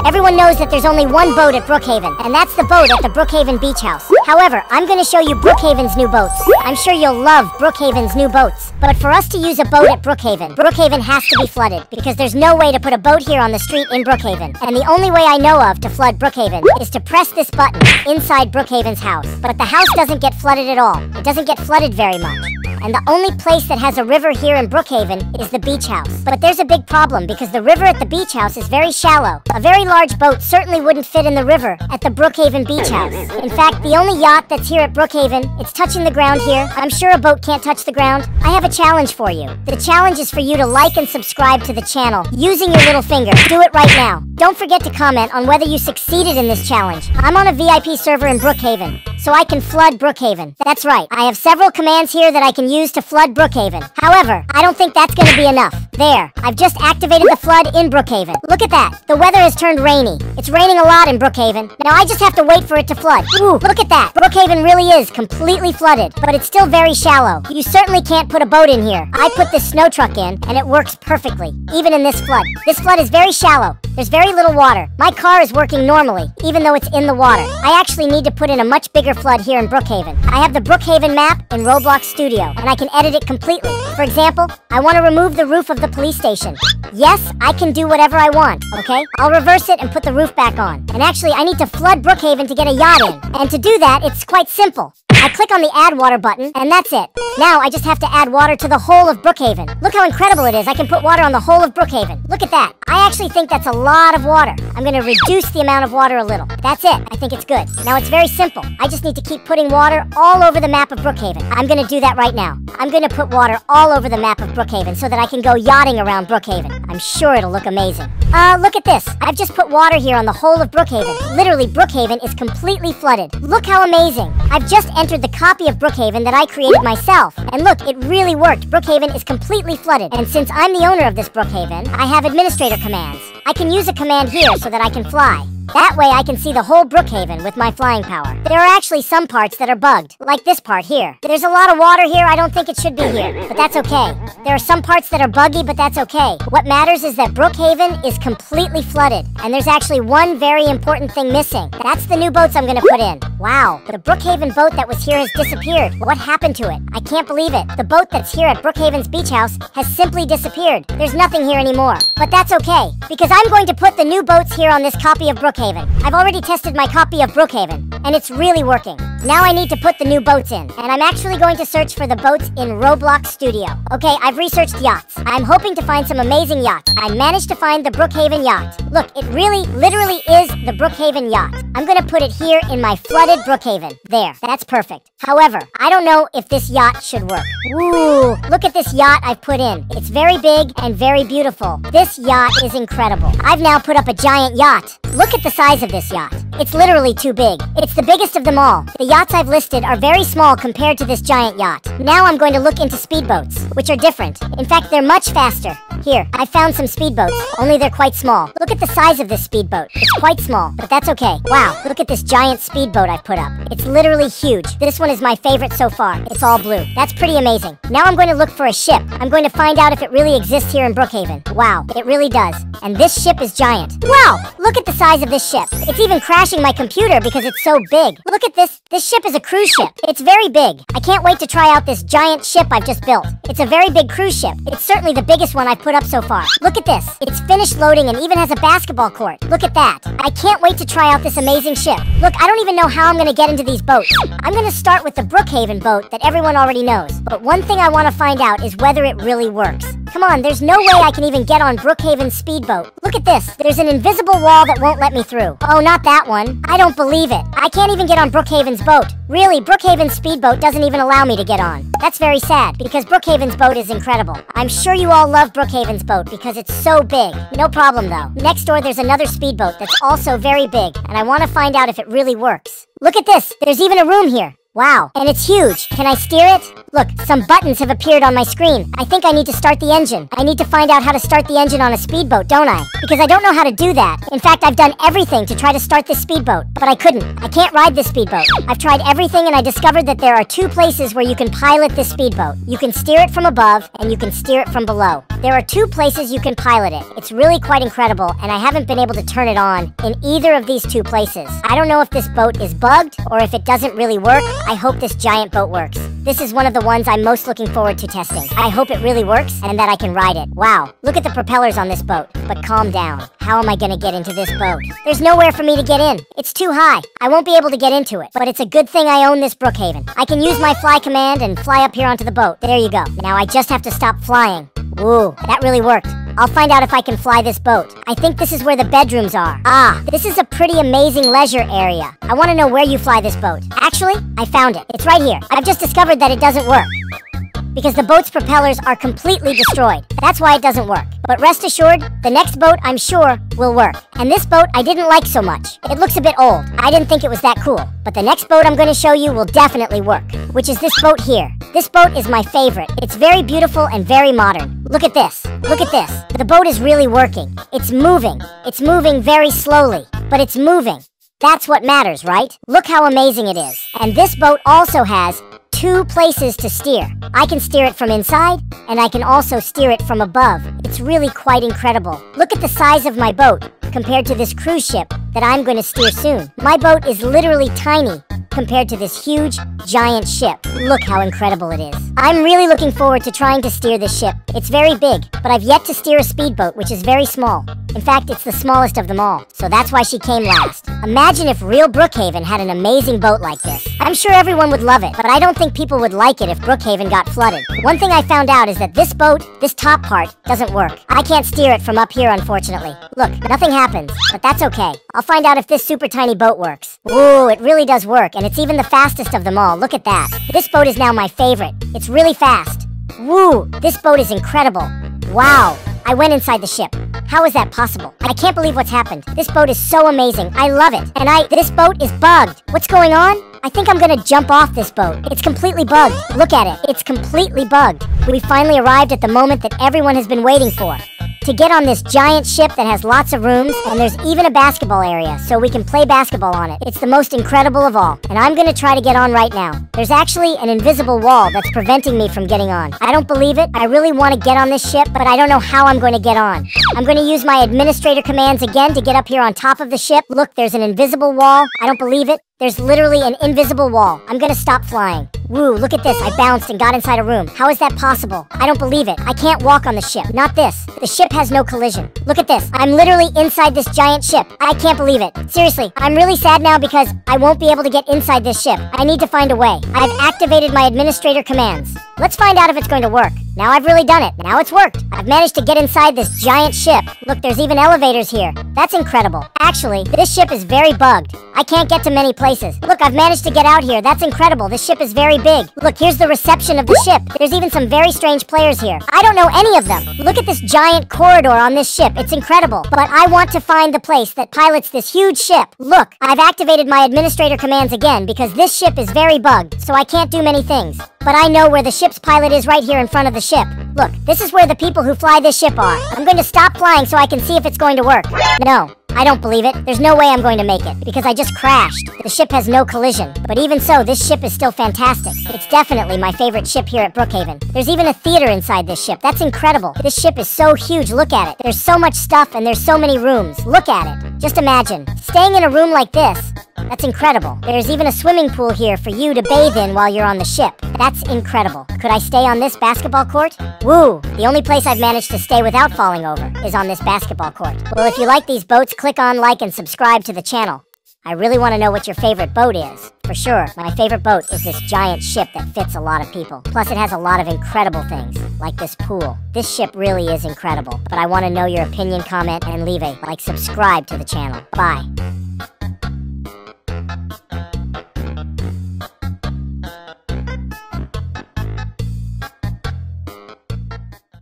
Everyone knows that there's only one boat at Brookhaven, and that's the boat at the Brookhaven beach house. However, I'm going to show you Brookhaven's new boats. I'm sure you'll love Brookhaven's new boats. But for us to use a boat at Brookhaven, Brookhaven has to be flooded, because there's no way to put a boat here on the street in Brookhaven. And the only way I know of to flood Brookhaven is to press this button inside Brookhaven's house. But the house doesn't get flooded at all. It doesn't get flooded very much. And the only place that has a river here in Brookhaven is the beach house. But there's a big problem because the river at the beach house is very shallow. A very large boat certainly wouldn't fit in the river at the Brookhaven beach house. In fact, the only yacht that's here at Brookhaven, it's touching the ground here. I'm sure a boat can't touch the ground. I have a challenge for you. The challenge is for you to like and subscribe to the channel using your little finger. Do it right now. Don't forget to comment on whether you succeeded in this challenge. I'm on a VIP server in Brookhaven, so I can flood Brookhaven. That's right. I have several commands here that I can use to flood Brookhaven. However, I don't think that's gonna be enough. There, I've just activated the flood in Brookhaven. Look at that. The weather has turned rainy. It's raining a lot in Brookhaven. Now I just have to wait for it to flood. Ooh, look at that. Brookhaven really is completely flooded, but it's still very shallow. You certainly can't put a boat in here. I put this snow truck in, and it works perfectly, even in this flood. This flood is very shallow. There's very little water. My car is working normally, even though it's in the water. I actually need to put in a much bigger flood here in Brookhaven. I have the Brookhaven map in Roblox Studio, and I can edit it completely. For example, I want to remove the roof of the police station. Yes, I can do whatever I want, okay? I'll reverse it and put the roof back on. And actually, I need to flood Brookhaven to get a yacht in. And to do that, it's quite simple. I click on the add water button, and that's it. Now I just have to add water to the whole of Brookhaven. Look how incredible it is. I can put water on the whole of Brookhaven. Look at that. I actually think that's a lot of water. I'm going to reduce the amount of water a little. That's it. I think it's good. Now it's very simple. I just need to keep putting water all over the map of Brookhaven. I'm going to do that right now. I'm going to put water all over the map of Brookhaven so that I can go yachting around Brookhaven. I'm sure it'll look amazing. Look at this. I've just put water here on the whole of Brookhaven. Literally, Brookhaven is completely flooded. Look how amazing. I've just entered the copy of Brookhaven that I created myself. And look, it really worked. Brookhaven is completely flooded. And since I'm the owner of this Brookhaven, I have administrator commands. I can use a command here so that I can fly. That way I can see the whole Brookhaven with my flying power. There are actually some parts that are bugged, like this part here. There's a lot of water here, I don't think it should be here, but that's okay. There are some parts that are buggy, but that's okay. What matters is that Brookhaven is completely flooded, and there's actually one very important thing missing. That's the new boats I'm gonna put in. Wow, the Brookhaven boat that was here has disappeared. What happened to it? I can't believe it. The boat that's here at Brookhaven's beach house has simply disappeared. There's nothing here anymore. But that's okay, because I'm going to put the new boats here on this copy of Brookhaven. I've already tested my copy of Brookhaven, and it's really working. Now I need to put the new boats in, and I'm actually going to search for the boats in Roblox Studio. Okay, I've researched yachts. I'm hoping to find some amazing yachts. I managed to find the Brookhaven yacht. Look, it really, literally is the Brookhaven yacht. I'm gonna put it here in my flooded Brookhaven. There, that's perfect. However, I don't know if this yacht should work. Ooh, look at this yacht I've put in. It's very big and very beautiful. This yacht is incredible. I've now put up a giant yacht. Look at the size of this yacht. It's literally too big. It's the biggest of them all. The yachts I've listed are very small compared to this giant yacht. Now I'm going to look into speedboats, which are different. In fact, they're much faster. Here, I found some speedboats, only they're quite small. Look at the size of this speedboat. It's quite small, but that's okay. Wow, look at this giant speedboat I've put up. It's literally huge. This one is my favorite so far. It's all blue. That's pretty amazing. Now I'm going to look for a ship. I'm going to find out if it really exists here in Brookhaven. Wow, it really does. And this ship is giant. Wow, look at the size of this ship. It's even crashing my computer because it's so big. Look at this. This ship is a cruise ship. It's very big. I can't wait to try out this giant ship I've just built. It's a very big cruise ship. It's certainly the biggest one I've put up so far. Look at this. It's finished loading and even has a basketball court. Look at that. I can't wait to try out this amazing ship. Look, I don't even know how I'm going to get into these boats. I'm going to start with the Brookhaven boat that everyone already knows. But one thing I want to find out is whether it really works. Come on, there's no way I can even get on Brookhaven's speedboat. Look at this. There's an invisible wall that won't let me through. Oh, not that one. I don't believe it. I can't even get on Brookhaven's boat. Really, Brookhaven's speedboat doesn't even allow me to get on. That's very sad, because Brookhaven's boat is incredible. I'm sure you all love Brookhaven's boat because it's so big. No problem, though. Next door, there's another speedboat that's also very big, and I want to find out if it really works. Look at this. There's even a room here. Wow, and it's huge. Can I steer it? Look, some buttons have appeared on my screen. I think I need to start the engine. I need to find out how to start the engine on a speedboat, don't I? Because I don't know how to do that. In fact, I've done everything to try to start this speedboat, but I couldn't. I can't ride this speedboat. I've tried everything and I discovered that there are two places where you can pilot this speedboat. You can steer it from above and you can steer it from below. There are two places you can pilot it. It's really quite incredible and I haven't been able to turn it on in either of these two places. I don't know if this boat is bugged or if it doesn't really work. I hope this giant boat works. This is one of the ones I'm most looking forward to testing. I hope it really works and that I can ride it. Wow, look at the propellers on this boat. But calm down. How am I gonna get into this boat? There's nowhere for me to get in. It's too high. I won't be able to get into it. But it's a good thing I own this Brookhaven. I can use my fly command and fly up here onto the boat. There you go. Now I just have to stop flying. Ooh, that really worked. I'll find out if I can fly this boat. I think this is where the bedrooms are. Ah, this is a pretty amazing leisure area. I want to know where you fly this boat. Actually, I found it. It's right here. I've just discovered that it doesn't work. Because the boat's propellers are completely destroyed. That's why it doesn't work. But rest assured, the next boat, I'm sure, will work. And this boat I didn't like so much. It looks a bit old. I didn't think it was that cool. But the next boat I'm going to show you will definitely work. Which is this boat here. This boat is my favorite. It's very beautiful and very modern. Look at this. Look at this. The boat is really working. It's moving. It's moving very slowly. But it's moving. That's what matters, right? Look how amazing it is. And this boat also has two places to steer. I can steer it from inside, and I can also steer it from above. It's really quite incredible. Look at the size of my boat compared to this cruise ship that I'm going to steer soon. My boat is literally tiny compared to this huge, giant ship. Look how incredible it is. I'm really looking forward to trying to steer this ship. It's very big, but I've yet to steer a speedboat, which is very small. In fact, it's the smallest of them all, so that's why she came last. Imagine if real Brookhaven had an amazing boat like this. I'm sure everyone would love it, but I don't think people would like it if Brookhaven got flooded. One thing I found out is that this boat, this top part, doesn't work. I can't steer it from up here, unfortunately. Look, nothing happens, but that's okay. I'll find out if this super tiny boat works. Ooh, it really does work, and it's even the fastest of them all. Look at that. This boat is now my favorite. It's really fast. Woo, this boat is incredible. Wow, I went inside the ship. How is that possible? I can't believe what's happened. This boat is so amazing. I love it. And this boat is bugged. What's going on? I think I'm gonna jump off this boat. It's completely bugged. Look at it. It's completely bugged. We finally arrived at the moment that everyone has been waiting for. To get on this giant ship that has lots of rooms, and there's even a basketball area, so we can play basketball on it. It's the most incredible of all, and I'm gonna try to get on right now. There's actually an invisible wall that's preventing me from getting on. I don't believe it. I really want to get on this ship, but I don't know how I'm going to get on. I'm going to use my administrator commands again to get up here on top of the ship. Look, there's an invisible wall. I don't believe it. There's literally an invisible wall. I'm gonna stop flying. Woo, look at this. I bounced and got inside a room. How is that possible? I don't believe it. I can't walk on the ship. Not this. The ship has no collision. Look at this. I'm literally inside this giant ship. I can't believe it. Seriously, I'm really sad now because I won't be able to get inside this ship. I need to find a way. I've activated my administrator commands. Let's find out if it's going to work. Now I've really done it. Now it's worked. I've managed to get inside this giant ship. Look, there's even elevators here. That's incredible. Actually, this ship is very bugged. I can't get to many places. Look, I've managed to get out here. That's incredible. This ship is very big. Look, here's the reception of the ship. There's even some very strange players here. I don't know any of them. Look at this giant corridor on this ship. It's incredible. But I want to find the place that pilots this huge ship. Look, I've activated my administrator commands again because this ship is very bugged, so I can't do many things. But I know where the ship's pilot is right here in front of the ship. Look, this is where the people who fly this ship are. I'm going to stop flying so I can see if it's going to work. No, I don't believe it. There's no way I'm going to make it because I just crashed. The ship has no collision. But even so, this ship is still fantastic. It's definitely my favorite ship here at Brookhaven. There's even a theater inside this ship. That's incredible. This ship is so huge. Look at it. There's so much stuff and there's so many rooms. Look at it. Just imagine staying in a room like this. That's incredible. There's even a swimming pool here for you to bathe in while you're on the ship. That's incredible. Could I stay on this basketball court? Woo! The only place I've managed to stay without falling over is on this basketball court. Well, if you like these boats, click on like and subscribe to the channel. I really want to know what your favorite boat is. For sure, my favorite boat is this giant ship that fits a lot of people. Plus, it has a lot of incredible things, like this pool. This ship really is incredible, but I want to know your opinion, comment, and leave a like, subscribe to the channel. Bye.